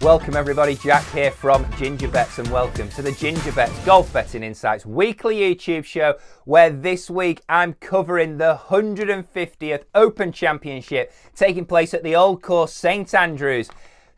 Welcome everybody, Jack here from Gingerbets and welcome to the Gingerbets Golf Betting Insights weekly YouTube show where this week I'm covering the 150th Open Championship taking place at the Old Course St Andrews.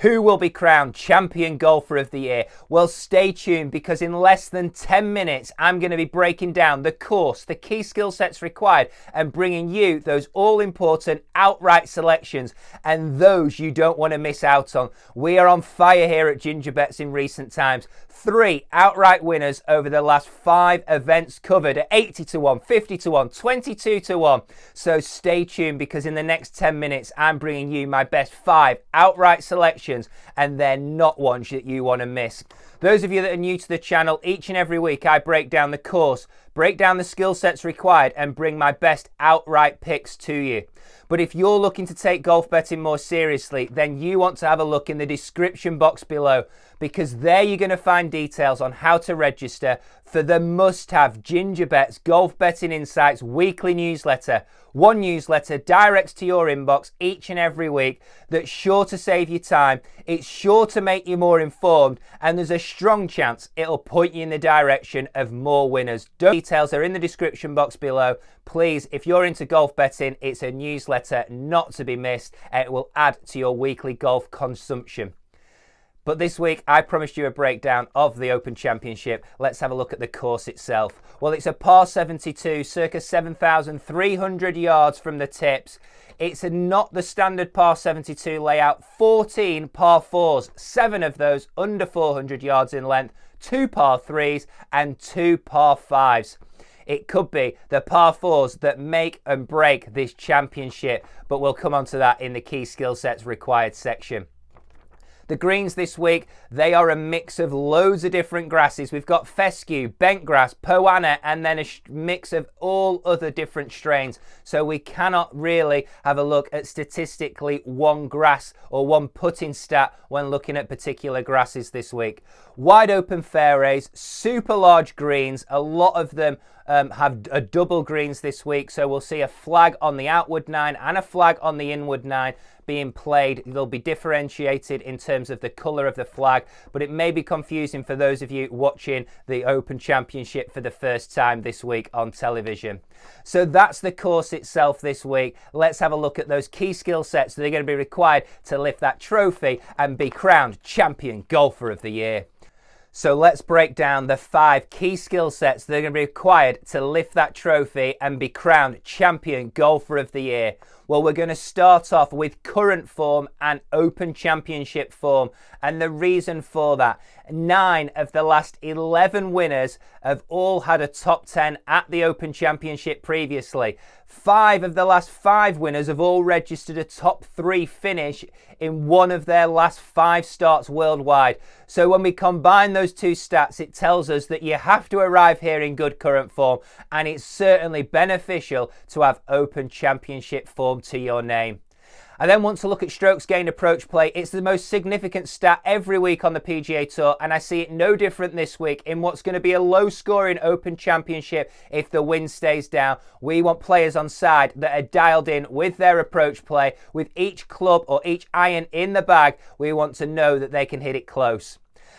Who will be crowned Champion Golfer of the Year? Well, stay tuned because in less than 10 minutes, I'm going to be breaking down the course, the key skill sets required, and bringing you those all-important outright selections and those you don't want to miss out on. We are on fire here at Gingerbets in recent times. 3 outright winners over the last 5 events covered at 80 to 1, 50 to 1, 22 to 1. So stay tuned because in the next 10 minutes, I'm bringing you my best 5 outright selections and they're not ones that you want to miss. Those of you that are new to the channel, each and every week I break down the course, break down the skill sets required and bring my best outright picks to you. But if you're looking to take golf betting more seriously, then you want to have a look in the description box below because there you're going to find details on how to register for the must-have Gingerbets Golf Betting Insights weekly newsletter. One newsletter directs to your inbox each and every week that's sure to save you time, it's sure to make you more informed, and there's a strong chance it'll point you in the direction of more winners. Details are in the description box below. Please, if you're into golf betting, it's a newsletter not to be missed and it will add to your weekly golf consumption. But this week, I promised you a breakdown of the Open Championship. Let's have a look at the course itself. Well, it's a par 72, circa 7,300 yards from the tips. It's not the standard par 72 layout. 14 par 4s, 7 of those under 400 yards in length, 2 par 3s and 2 par 5s. It could be the par 4s that make and break this championship, but we'll come on to that in the key skill sets required section. The greens this week, they are a mix of loads of different grasses. We've got fescue, bent grass, poana, and then a mix of all other different strains. So we cannot really have a look at statistically one grass or one putting stat when looking at particular grasses this week. Wide open fairways, super large greens, a lot of them have a double greens this week, so we'll see a flag on the outward 9 and a flag on the inward 9 being played. They'll be differentiated in terms of the colour of the flag, but it may be confusing for those of you watching the Open Championship for the first time this week on television. So that's the course itself this week. Let's have a look at those key skill sets that are going to be required to lift that trophy and be crowned Champion Golfer of the Year. So let's break down the 5 key skill sets that are going to be required to lift that trophy and be crowned Champion Golfer of the Year. Well, we're going to start off with current form and Open Championship form. And the reason for that, 9 of the last 11 winners have all had a top 10 at the Open Championship previously. 5 of the last 5 winners have all registered a top 3 finish in one of their last 5 starts worldwide. So when we combine those 2 stats, it tells us that you have to arrive here in good current form, and it's certainly beneficial to have Open Championship form to your name. I then want to look at strokes gained approach play. It's the most significant stat every week on the PGA Tour, and I see it no different this week in what's going to be a low-scoring Open Championship if the wind stays down. We want players on side that are dialed in with their approach play. With each club or each iron in the bag, we want to know that they can hit it close.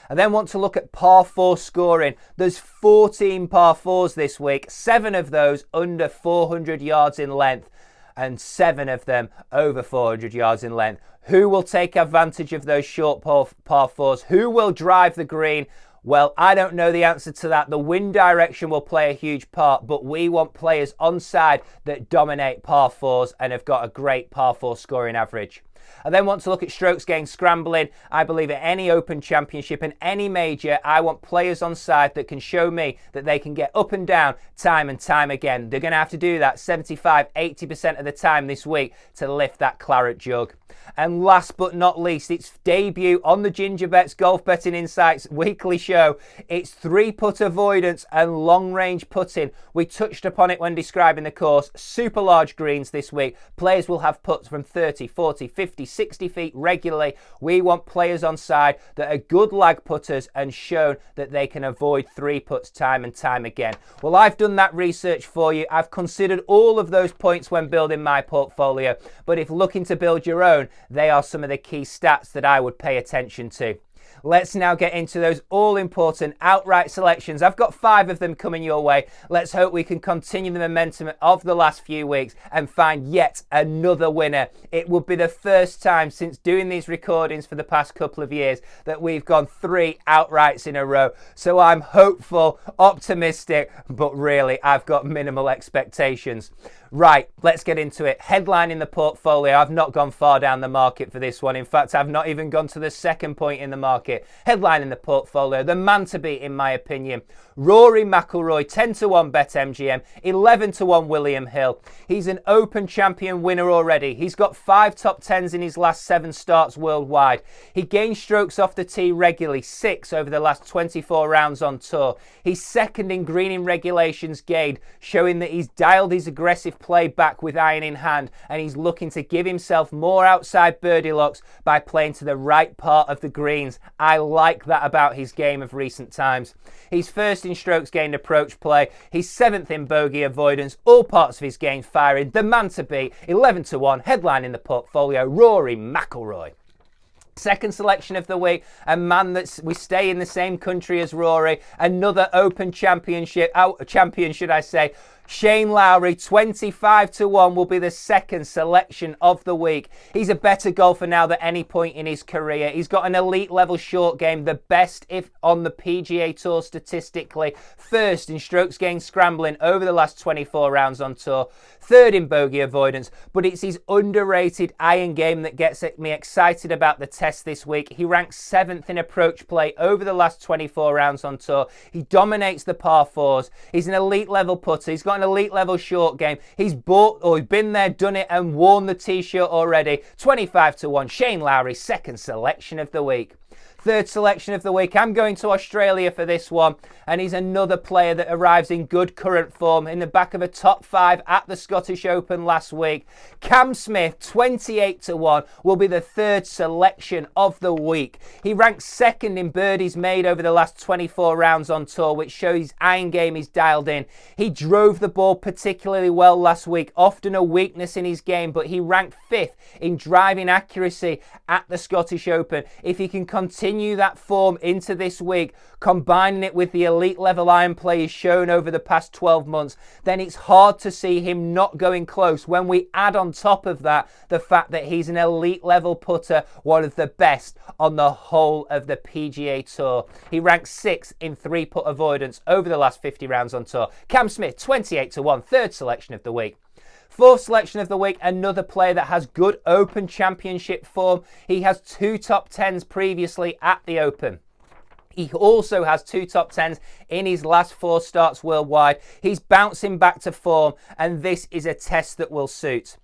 I then want to look at par 4 scoring. There's 14 par 4s this week, 7 of those under 400 yards in length, and 7 of them over 400 yards in length. Who will take advantage of those short par 4s? Who will drive the green? Well, I don't know the answer to that. The wind direction will play a huge part, but we want players on side that dominate par 4s and have got a great par 4 scoring average. I then want to look at strokes gained scrambling. I believe at any Open Championship and any major, I want players on side that can show me that they can get up and down time and time again. They're going to have to do that 75, 80% of the time this week to lift that claret jug. And last but not least, its debut on the Gingerbets Golf Betting Insights weekly show. It's 3-putt avoidance and long-range putting. We touched upon it when describing the course. Super large greens this week. Players will have putts from 30, 40, 50, 60 feet regularly. We want players on side that are good lag putters and shown that they can avoid 3 putts time and time again. Well, I've done that research for you. I've considered all of those points when building my portfolio. But if looking to build your own, alone, they are some of the key stats that I would pay attention to. Let's now get into those all-important outright selections. I've got 5 of them coming your way. Let's hope we can continue the momentum of the last few weeks and find yet another winner. It will be the first time since doing these recordings for the past couple of years that we've gone 3 outrights in a row. So I'm hopeful, optimistic, but really I've got minimal expectations. Right, let's get into it. Headline in the portfolio. I've not gone far down the market for this one. In fact, I've not even gone to the second point in the market. Headline in the portfolio. The man to beat, in my opinion. Rory Mcilroy, 10-1 BetMGM, 11-1 William Hill. He's an Open Champion winner already. He's got 5 top 10s in his last 7 starts worldwide. He gains strokes off the tee regularly, 6 over the last 24 rounds on tour. He's second in greening regulations gained, showing that he's dialed his aggressive play back with iron in hand, and he's looking to give himself more outside birdie looks by playing to the right part of the greens. I like that about his game of recent times. He's first in strokes gained approach play. He's 7th in bogey avoidance. All parts of his game firing. The man to beat, 11-1, headline in the portfolio, Rory Mcilroy. Second selection of the week, a man that we stay in the same country as Rory, another Open champion, should I say. Shane Lowry, 25-1, will be the second selection of the week. He's a better golfer now than any point in his career. He's got an elite level short game, the best if on the PGA Tour statistically. First in strokes gained scrambling over the last 24 rounds on tour. Third in bogey avoidance, but it's his underrated iron game that gets me excited about the test this week. He ranks 7th in approach play over the last 24 rounds on tour. He dominates the par 4s. He's an elite level putter. He's got an elite level short game. He's been there, done it, and worn the t-shirt already. 25-1, Shane Lowry, second selection of the week. Third selection of the week, I'm going to Australia for this one, and he's another player that arrives in good current form in the back of a top 5 at the Scottish Open last week. Cam Smith, 28-1, will be the third selection of the week. He ranks second in birdies made over the last 24 rounds on tour, which shows his iron game is dialed in. He drove the ball particularly well last week, often a weakness in his game, but he ranked 5th in driving accuracy at the Scottish Open. If he can continue that form into this week, combining it with the elite level iron play he's shown over the past 12 months, then it's hard to see him not going close when we add on top of that the fact that he's an elite level putter, one of the best on the whole of the PGA Tour. He ranks 6th in 3-putt avoidance over the last 50 rounds on tour. Cam Smith, 28-1, third selection of the week. Fourth selection of the week, another player that has good Open Championship form. He has 2 top 10s previously at the Open. He also has 2 top 10s in his last 4 starts worldwide. He's bouncing back to form, and this is a test that will suit.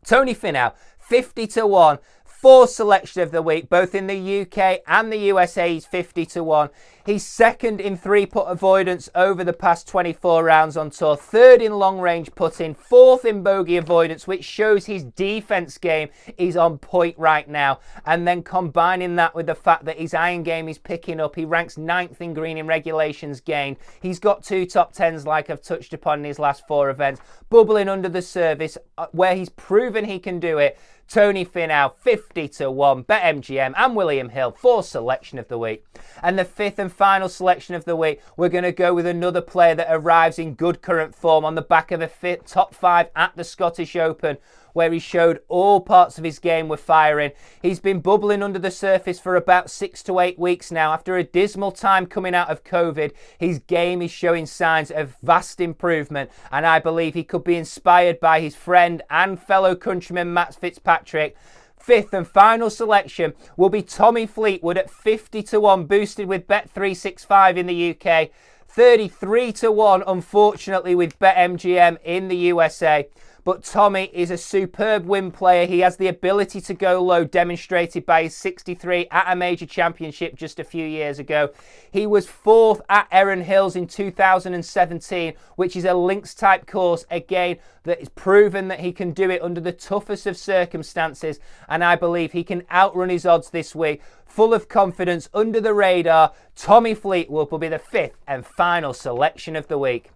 Tony Finau, 50-1. Fourth selection of the week, both in the UK and the USA, he's 50-1. He's second in 3-putt avoidance over the past 24 rounds on tour, third in long range putting, fourth in bogey avoidance, which shows his defense game is on point right now. And then combining that with the fact that his iron game is picking up, he ranks 9th in greening regulations gained. He's got 2 top 10s like I've touched upon in his last 4 events, bubbling under the surface where he's proven he can do it. Tony Finau, 50-1, BetMGM, and William Hill, 4th selection of the week. And the 5th and final selection of the week, we're going to go with another player that arrives in good current form on the back of a top 5 at the Scottish Open, where he showed all parts of his game were firing. He's been bubbling under the surface for about 6 to 8 weeks now. After a dismal time coming out of COVID, his game is showing signs of vast improvement, and I believe he could be inspired by his friend and fellow countryman Matt Fitzpatrick. 5th and final selection will be Tommy Fleetwood at 50-1, boosted with Bet365 in the UK. 33-1, unfortunately, with BetMGM in the USA. But Tommy is a superb win player. He has the ability to go low, demonstrated by his 63 at a major championship just a few years ago. He was 4th at Erin Hills in 2017, which is a links type course, again, that is proven that he can do it under the toughest of circumstances. And I believe he can outrun his odds this week. Full of confidence, under the radar, Tommy Fleetwood will be the 5th and final selection of the week.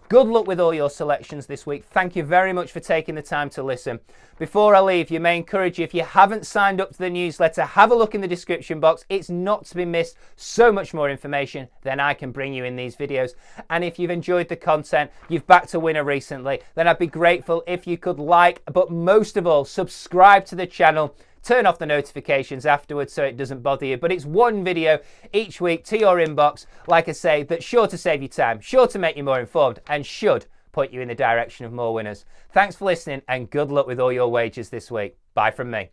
Good luck with all your selections this week. Thank you very much for taking the time to listen. Before I leave, you may encourage you, if you haven't signed up to the newsletter, have a look in the description box. It's not to be missed. So much more information than I can bring you in these videos. And if you've enjoyed the content, you've backed a winner recently, then I'd be grateful if you could like, but most of all, subscribe to the channel. Turn off the notifications afterwards so it doesn't bother you. But it's one video each week to your inbox, like I say, that's sure to save you time, sure to make you more informed, and should point you in the direction of more winners. Thanks for listening, and good luck with all your wagers this week. Bye from me.